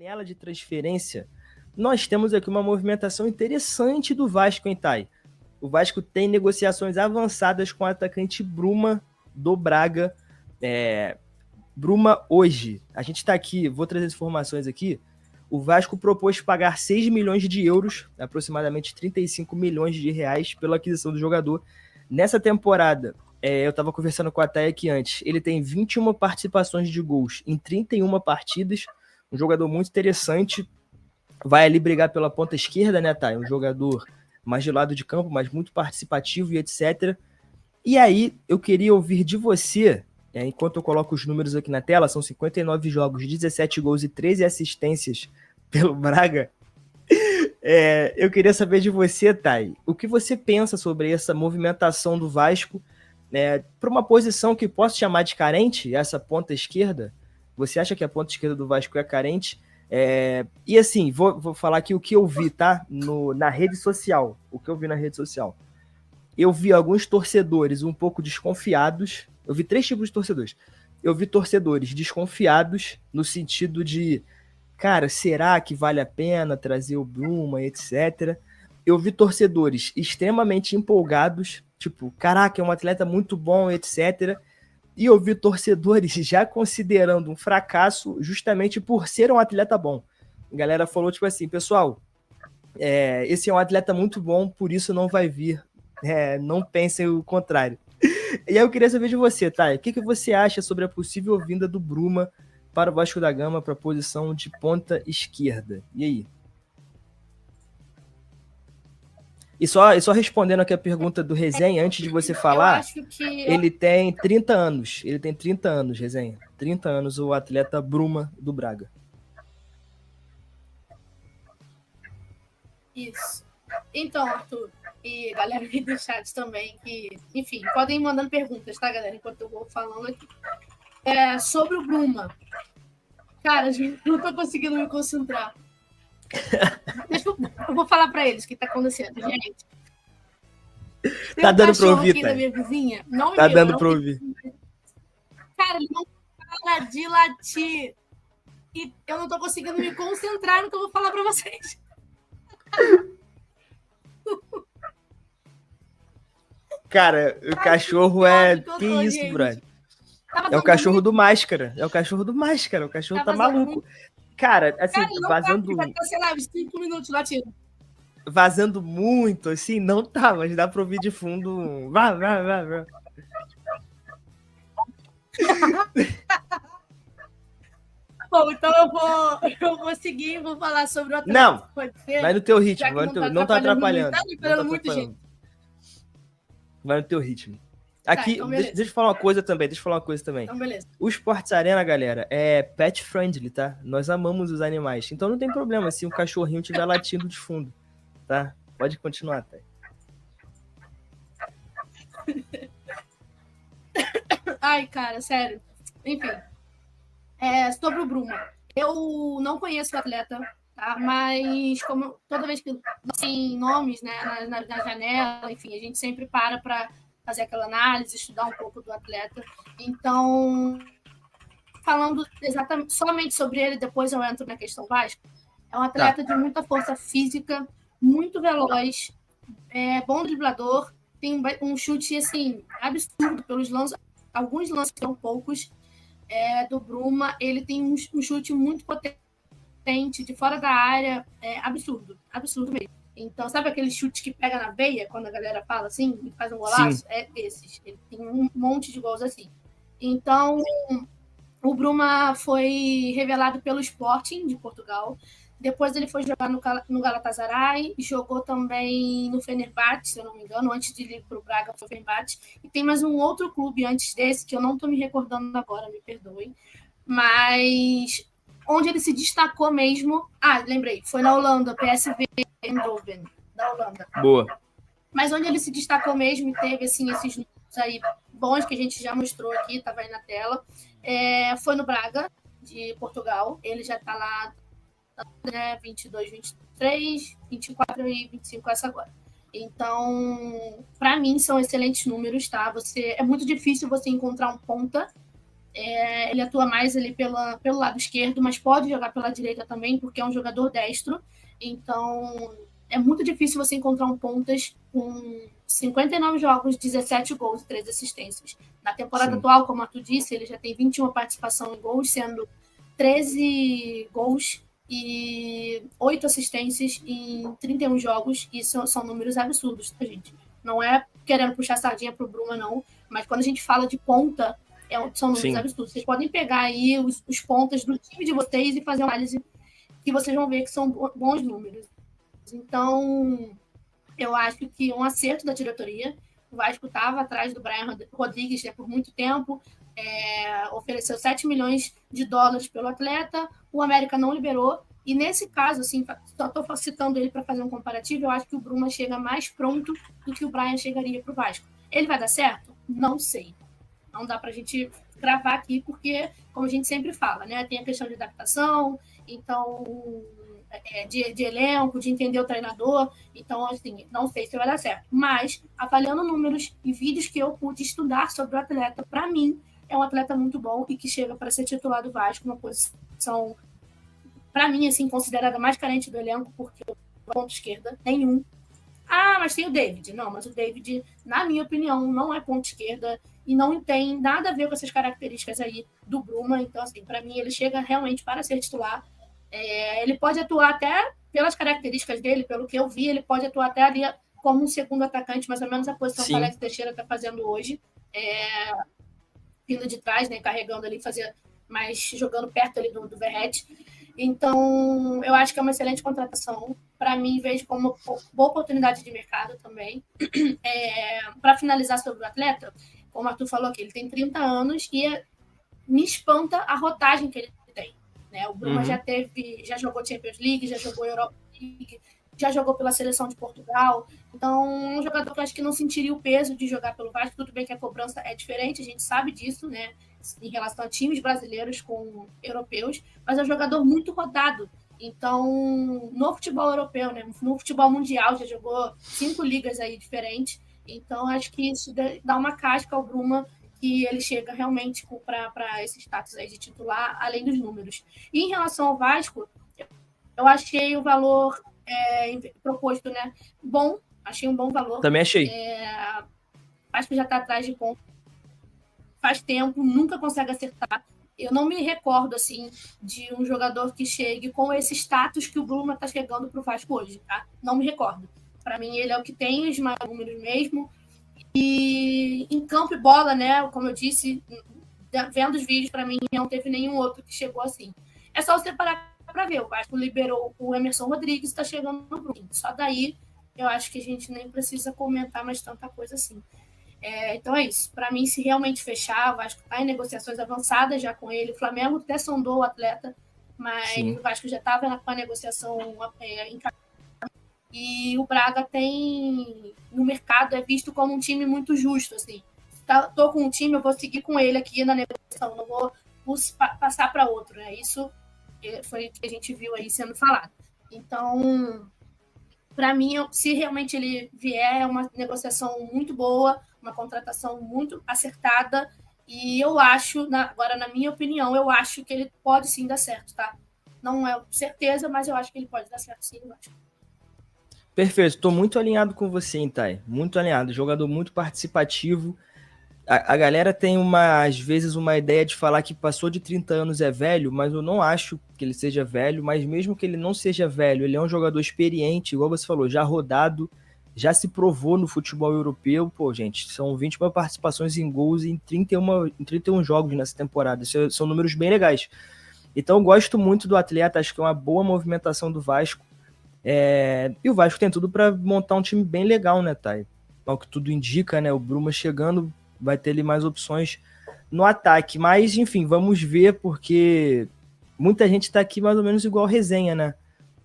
janela de transferência, nós temos aqui uma movimentação interessante do Vasco, hein, Thay? O Vasco tem negociações avançadas com o atacante Bruma do Braga. Bruma hoje. A gente está aqui, vou trazer as informações aqui. O Vasco propôs pagar 6 milhões de euros, aproximadamente 35 milhões de reais, pela aquisição do jogador. Nessa temporada, eu estava conversando com a Thay aqui antes, ele tem 21 participações de gols em 31 partidas, um jogador muito interessante, vai ali brigar pela ponta esquerda, né, Thay? Um jogador mais de lado de campo, mas muito participativo e etc. E aí, eu queria ouvir de você, enquanto eu coloco os números aqui na tela, são 59 jogos, 17 gols e 13 assistências pelo Braga. Eu queria saber de você, Thay, o que você pensa sobre essa movimentação do Vasco para uma posição que posso chamar de carente, essa ponta esquerda? Você acha que a ponta esquerda do Vasco é carente? E assim, vou falar aqui o que eu vi, tá? Na rede social. O que eu vi na rede social. Eu vi alguns torcedores um pouco desconfiados. Eu vi 3 tipos de torcedores. Eu vi torcedores desconfiados no sentido de, cara, será que vale a pena trazer o Bruma, etc. Eu vi torcedores extremamente empolgados, tipo, caraca, é um atleta muito bom, etc. E eu vi torcedores já considerando um fracasso justamente por ser um atleta bom. A galera falou, tipo assim, pessoal, esse é um atleta muito bom, por isso não vai vir. Não pensem o contrário. E aí eu queria saber de você, Thay, o que você acha sobre a possível vinda do Bruma para o Vasco da Gama para a posição de ponta esquerda? E aí? E só respondendo aqui a pergunta do Resenha, antes de você falar, eu acho que ele tem 30 anos. Ele tem 30 anos, Resenha. 30 anos, o atleta Bruma do Braga. Isso. Então, Arthur, e galera aí do chat também, que, enfim, podem ir mandando perguntas, tá, galera? Enquanto eu vou falando aqui. Sobre o Bruma. Cara, gente, não tô conseguindo me concentrar. Eu vou falar pra eles o que tá acontecendo, gente. Tem tá dando pra ouvir, aqui da minha vizinha. Não tá dando pra ouvir. Cara, ele não para de latir. E eu não tô conseguindo me concentrar no que eu vou falar pra vocês. Cara, o cachorro que isso, gente. Brother? É o cachorro do Máscara. É o cachorro do Máscara. O cachorro tá maluco. Muito. Cara, assim, vazando... Vai estar, sei lá, 5 minutos latindo. Vazando muito, assim, não tá, mas dá pra ouvir de fundo. Vá. Bom, então eu vou seguir e vou falar sobre o atleta. Não, vai no teu ritmo, não tá atrapalhando. Vai no teu ritmo. Aqui, então deixa eu falar uma coisa também, Então, beleza. O Sports Arena, galera, é pet friendly, tá? Nós amamos os animais, então não tem problema se um cachorrinho estiver latindo de fundo, tá? Pode continuar, tá? Ai, cara, sério. Enfim. Sobre o Bruma. Eu não conheço o atleta, tá? Mas como toda vez que tem nomes, né, na janela, enfim, a gente sempre para fazer aquela análise, estudar um pouco do atleta. Então, falando exatamente somente sobre ele, depois eu entro na questão Vasco. É um atleta de muita força física, muito veloz, bom driblador, tem um chute assim absurdo pelos lances, alguns lances são poucos. Do Bruma, ele tem um chute muito potente de fora da área, absurdo mesmo. Então, sabe aquele chute que pega na veia, quando a galera fala assim, e faz um golaço? Sim. É desses. Ele tem um monte de gols assim. Então, o Bruma foi revelado pelo Sporting de Portugal. Depois ele foi jogar no Galatasaray, jogou também no Fenerbahçe, se eu não me engano, antes de ir para o Braga foi o Fenerbahçe. E tem mais um outro clube antes desse, que eu não estou me recordando agora, me perdoem. Mas onde ele se destacou mesmo... lembrei, foi na Holanda, PSV Eindhoven, da Holanda. Boa. Mas onde ele se destacou mesmo e teve assim, esses números aí bons que a gente já mostrou aqui, estava aí na tela, foi no Braga, de Portugal. Ele já está lá, né, 22, 23, 24 e 25 essa agora. Então, para mim, são excelentes números, tá? É muito difícil você encontrar um ponta Ele atua mais ali pelo lado esquerdo, mas pode jogar pela direita também, porque é um jogador destro. Então, é muito difícil você encontrar um pontas com 59 jogos, 17 gols e 3 assistências. Na temporada atual, como tu disse, ele já tem 21 participação em gols, sendo 13 gols e 8 assistências em 31 jogos. Isso são números absurdos, tá, gente? Não é querendo puxar sardinha pro Bruma, não, mas quando a gente fala de ponta, são números absurdos. Vocês podem pegar aí os pontas do time de vocês e fazer uma análise que vocês vão ver que são bons números. Então, eu acho que um acerto da diretoria. O Vasco estava atrás do Brian Rodrigues por muito tempo, ofereceu 7 milhões de dólares pelo atleta, o América não liberou, e nesse caso, assim, só estou citando ele para fazer um comparativo, eu acho que o Bruma chega mais pronto do que o Brian chegaria para o Vasco. Ele vai dar certo? Não sei. Não dá para a gente gravar aqui, porque, como a gente sempre fala, né, tem a questão de adaptação, então, de elenco, de entender o treinador. Então, assim, não sei se vai dar certo. Mas, avaliando números e vídeos que eu pude estudar sobre o atleta, para mim, é um atleta muito bom e que chega para ser titular do Vasco, uma posição, para mim, assim, considerada mais carente do elenco, porque o ponto esquerda, nenhum. Ah, mas tem o David. Não, mas o David, na minha opinião, não é ponto esquerda e não tem nada a ver com essas características aí do Bruma. Então, assim, para mim, ele chega realmente para ser titular. Ele pode atuar até pelas características dele, pelo que eu vi, ele pode atuar até ali como um segundo atacante, mais ou menos a posição que o Alex Teixeira está fazendo hoje, vindo de trás, né, carregando ali, mas jogando perto ali do Verratti. Então, eu acho que é uma excelente contratação. Para mim, vejo como uma boa oportunidade de mercado também. Para finalizar sobre o atleta, como o Arthur falou aqui, ele tem 30 anos e me espanta a rotagem que ele tem. Né? O Bruma já jogou Champions League, já jogou Europa League, já jogou pela seleção de Portugal. Então, um jogador que eu acho que não sentiria o peso de jogar pelo Vasco. Tudo bem que a cobrança é diferente, a gente sabe disso, né? Em relação a times brasileiros com europeus, mas é um jogador muito rodado. Então, no futebol europeu, né? No futebol mundial, já jogou 5 ligas aí diferentes. Então, acho que isso dá uma casca ao Bruma, que ele chega realmente para esse status aí de titular, além dos números. E em relação ao Vasco, eu achei o valor proposto, né, bom, achei um bom valor. Também achei. Acho que já está atrás de ponto. Faz tempo, nunca consegue acertar. Eu não me recordo, assim, de um jogador que chegue com esse status que o Bruma está chegando para o Vasco hoje, tá? Não me recordo. Para mim, ele é o que tem os maiores números mesmo. E em campo e bola, né, como eu disse, vendo os vídeos, para mim, não teve nenhum outro que chegou assim. É só você parar para ver. O Vasco liberou o Emerson Rodrigues, está chegando no Bruma. Só daí, eu acho que a gente nem precisa comentar mais tanta coisa assim. Então é isso. Para mim, se realmente fechar, o Vasco está em negociações avançadas já com ele. O Flamengo até sondou o atleta, mas o Vasco já estava com a negociação encaminhada. E o Braga tem, no mercado, é visto como um time muito justo. Assim. Estou com um time, eu vou seguir com ele aqui na negociação, não vou passar para outro. Né? Isso foi o que a gente viu aí sendo falado. Então, para mim, se realmente ele vier, é uma negociação muito boa, uma contratação muito acertada, e eu acho, agora na minha opinião, eu acho que ele pode sim dar certo, tá? Não é certeza, mas eu acho que ele pode dar certo sim, eu acho. Perfeito, estou muito alinhado com você, hein, Thay? Muito alinhado, jogador muito participativo. A galera tem, às vezes, uma ideia de falar que passou de 30 anos é velho, mas eu não acho que ele seja velho, mas mesmo que ele não seja velho, ele é um jogador experiente, igual você falou, já rodado, já se provou no futebol europeu. Pô, gente, são 21 participações em gols em 31 jogos nessa temporada. São números bem legais. Então eu gosto muito do atleta, acho que é uma boa movimentação do Vasco. E o Vasco tem tudo para montar um time bem legal, né, Thay? Ao que tudo indica, né? O Bruma chegando, vai ter ali mais opções no ataque. Mas, enfim, vamos ver, porque muita gente tá aqui mais ou menos igual resenha, né?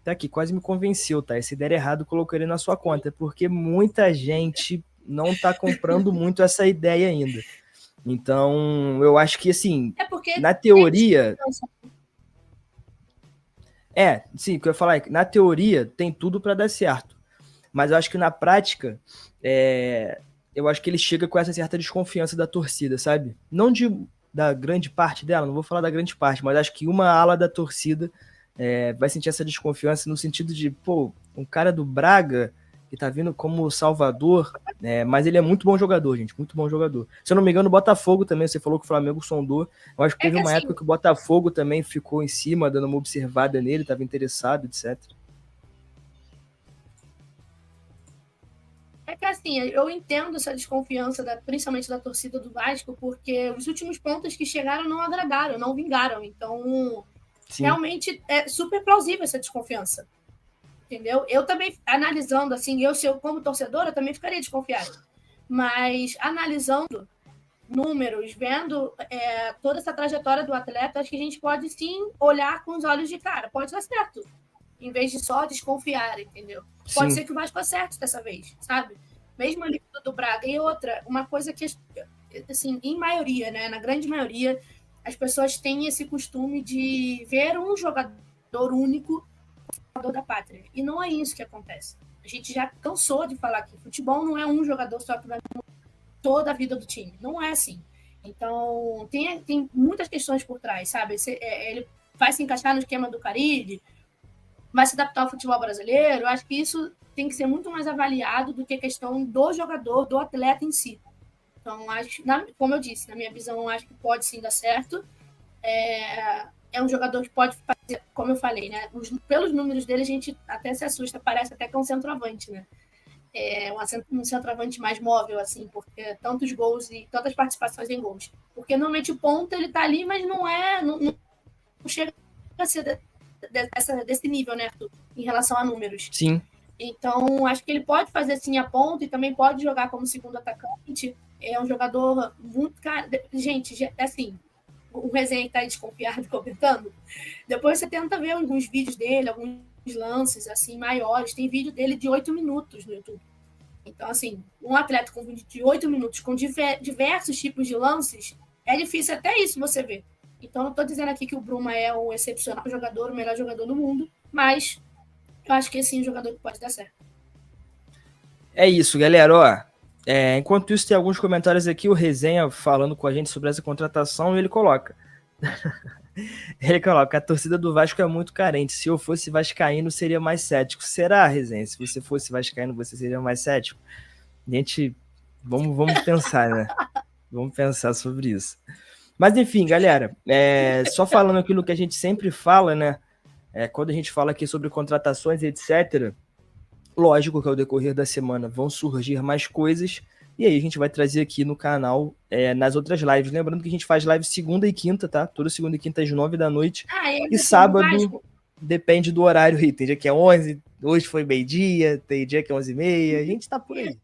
Tá aqui, quase me convenceu, tá? Se der errado, colocarei na sua conta, porque muita gente não tá comprando muito essa ideia ainda. Então, eu acho que, assim, na teoria... sim, o que eu ia falar é que na teoria tem tudo para dar certo. Mas eu acho que na prática, eu acho que ele chega com essa certa desconfiança da torcida, sabe? Não de da grande parte dela, não vou falar da grande parte, mas acho que uma ala da torcida vai sentir essa desconfiança no sentido de, pô, um cara do Braga que tá vindo como salvador, mas ele é muito bom jogador, gente, muito bom jogador. Se eu não me engano, o Botafogo também, você falou que o Flamengo sondou, eu acho que teve uma época que o Botafogo também ficou em cima, dando uma observada nele, tava interessado, etc. É que assim, eu entendo essa desconfiança, principalmente da torcida do Vasco, porque os últimos pontos que chegaram não agradaram, não vingaram. Então, sim, realmente é super plausível essa desconfiança. Entendeu? Eu também, analisando assim, eu como torcedora, eu também ficaria desconfiada. Mas analisando números, vendo toda essa trajetória do atleta, acho que a gente pode sim olhar com os olhos de cara. Pode dar certo. Em vez de só desconfiar, entendeu? Sim. Pode ser que o Vasco acerte dessa vez, sabe? Mesmo ali do Braga. E outra, uma coisa que, assim, em maioria, né? Na grande maioria, as pessoas têm esse costume de ver um jogador único da pátria. E não é isso que acontece. A gente já cansou de falar que futebol não é um jogador só que vai toda a vida do time. Não é assim. Então, tem muitas questões por trás, sabe? Ele vai se encaixar no esquema do Carille, vai se adaptar ao futebol brasileiro. Eu acho que isso tem que ser muito mais avaliado do que a questão do jogador, do atleta em si. Então, acho, como eu disse, na minha visão, acho que pode sim dar certo. É um jogador que pode fazer, como eu falei, né? Pelos números dele, a gente até se assusta, parece até que é um centroavante, né? Um centroavante mais móvel, assim, porque tantos gols e tantas participações em gols. Porque normalmente o ponta ele tá ali, mas não chega a ser desse nível, né, Arthur, em relação a números. Sim. Então, acho que ele pode fazer sim a ponta e também pode jogar como segundo atacante. É um jogador muito... Gente, assim, o Resenha está aí desconfiado, comentando. Depois você tenta ver alguns vídeos dele, alguns lances assim maiores. Tem vídeo dele de 8 minutos no YouTube. Então, assim, um atleta com vídeo de 8 minutos, com diversos tipos de lances, é difícil até isso você ver. Então, não estou dizendo aqui que o Bruma é um excepcional jogador, o melhor jogador do mundo, mas eu acho que esse é um jogador que pode dar certo. É isso, galera. Ó, enquanto isso, tem alguns comentários aqui, o Resenha falando com a gente sobre essa contratação, e ele coloca. Ele coloca, a torcida do Vasco é muito carente. Se eu fosse vascaíno, seria mais cético. Será, Resenha? Se você fosse vascaíno, você seria mais cético? Gente, vamos pensar, né? Vamos pensar sobre isso. Mas enfim, galera, só falando aquilo que a gente sempre fala, né? Quando a gente fala aqui sobre contratações, etc., lógico que ao decorrer da semana vão surgir mais coisas, e aí a gente vai trazer aqui no canal nas outras lives. Lembrando que a gente faz live segunda e quinta, tá? Toda segunda e quinta às 9 da noite. E sábado depende do horário aí. Tem dia que é 11, hoje foi meio-dia, tem dia que é 11h30, a gente tá por aí.